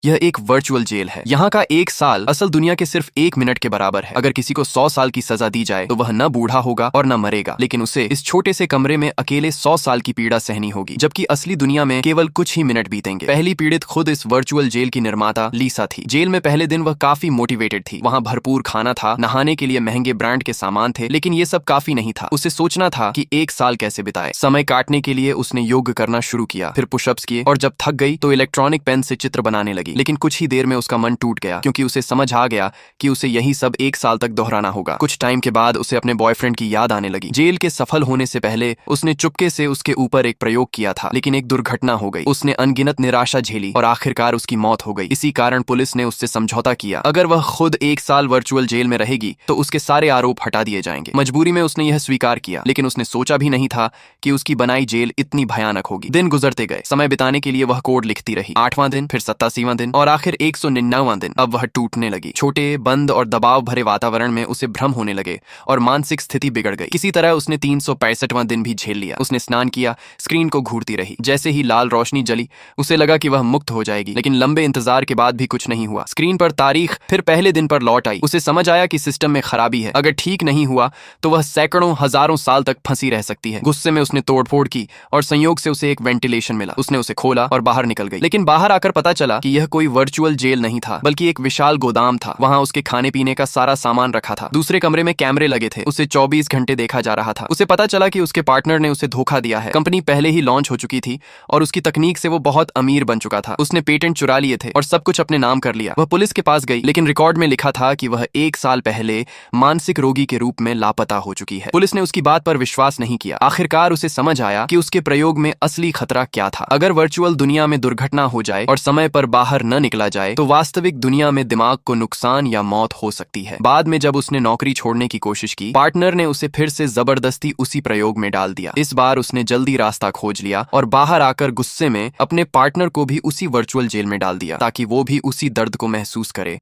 यह एक virtual jail है। यहाँ का 1 साल असल दुनिया के सिर्फ 1 मिनट के बराबर है। अगर किसी को 100 साल की सजा दी जाए तो वह न बूढ़ा होगा और न मरेगा, लेकिन उसे इस छोटे से कमरे में अकेले 100 साल की पीड़ा सहनी होगी, जबकि असली दुनिया में केवल कुछ ही मिनट बीतेंगे। पहली पीड़ित खुद इस वर्चुअल जेल की निर्माता लीसा थी। जेल में पहले दिन वह काफी मोटिवेटेड थी। वहाँ भरपूर खाना था, नहाने के लिए महंगे ब्रांड के सामान थे, लेकिन ये सब काफी नहीं था। उसे सोचना था कि 1 साल कैसे बिताए। समय काटने के लिए उसने योग करना शुरू किया, फिर पुशअप्स किए और जब थक गई तो इलेक्ट्रॉनिक पेन से चित्र बनाने लगी। लेकिन कुछ ही देर में उसका मन टूट गया, क्योंकि उसे समझ आ गया कि उसे यही सब 1 साल तक दोहराना होगा। कुछ टाइम के बाद उसे अपने बॉयफ्रेंड की याद आने लगी। जेल के सफल होने से पहले उसने चुपके से उसके ऊपर एक प्रयोग किया था, लेकिन एक दुर्घटना हो गई। उसने अनगिनत निराशा झेली और आखिरकार उसकी मौत हो गई। इसी कारण पुलिस ने उससे समझौता किया, अगर वह खुद 1 साल वर्चुअल जेल में रहेगी तो उसके सारे आरोप हटा दिए जाएंगे। मजबूरी में उसने यह स्वीकार किया, लेकिन उसने सोचा भी नहीं था कि उसकी बनाई जेल इतनी भयानक होगी। दिन गुजरते गए। समय बिताने के लिए वह कोड लिखती रही। 8वां दिन, फिर 87वां दिन और आखिर 199वां दिन। अब वह टूटने लगी। छोटे, बंद और दबाव भरे वातावरण में उसे भ्रम होने लगे और मानसिक स्थिति बिगड़ गई। किसी तरह उसने 365वां दिन भी झेल लिया। उसने स्नान किया, स्क्रीन को घूरती रही। जैसे ही लाल रोशनी जली, उसे लगा कि वह मुक्त हो जाएगी, लेकिन लंबे इंतजार के बाद भी कुछ नहीं हुआ। स्क्रीन पर तारीख फिर पहले दिन पर लौट आई। उसे समझ आया कि सिस्टम में खराबी है। अगर ठीक नहीं हुआ तो वह सैकड़ों हजारों साल तक फंसी रह सकती है। गुस्से में उसने तोड़फोड़ की और संयोग से उसे एक वेंटिलेशन मिला। उसने उसे खोला और बाहर निकल गई, लेकिन बाहर आकर पता चला कि यह कोई वर्चुअल जेल नहीं था, बल्कि एक विशाल गोदाम था। वहां उसके खाने पीने का सारा सामान रखा था। दूसरे कमरे में कैमरे लगे थे। उसे 24 घंटे देखा जा रहा था। उसे पता चला कि उसके पार्टनर ने उसे धोखा दिया है। कंपनी पहले ही लॉन्च हो चुकी थी और उसकी तकनीक से वो बहुत अमीर बन चुका था। उसने पेटेंट चुरा लिए थे और सब कुछ अपने नाम कर लिया। वह पुलिस के पास गई, लेकिन रिकॉर्ड में लिखा था कि वह 1 साल पहले मानसिक रोगी के रूप में लापता हो चुकी है। पुलिस ने उसकी बात पर विश्वास नहीं किया। आखिरकार उसे समझ आया कि उसके प्रयोग में असली खतरा क्या था। अगर वर्चुअल दुनिया में दुर्घटना हो जाए और समय पर बाहर न निकला जाए तो वास्तविक दुनिया में दिमाग को नुकसान या मौत हो सकती है। बाद में जब उसने नौकरी छोड़ने की कोशिश की, पार्टनर ने उसे फिर से जबरदस्ती उसी प्रयोग में डाल दिया। इस बार उसने जल्दी रास्ता खोज लिया और बाहर आकर गुस्से में अपने पार्टनर को भी उसी वर्चुअल जेल में डाल दिया, ताकि वो भी उसी दर्द को महसूस करे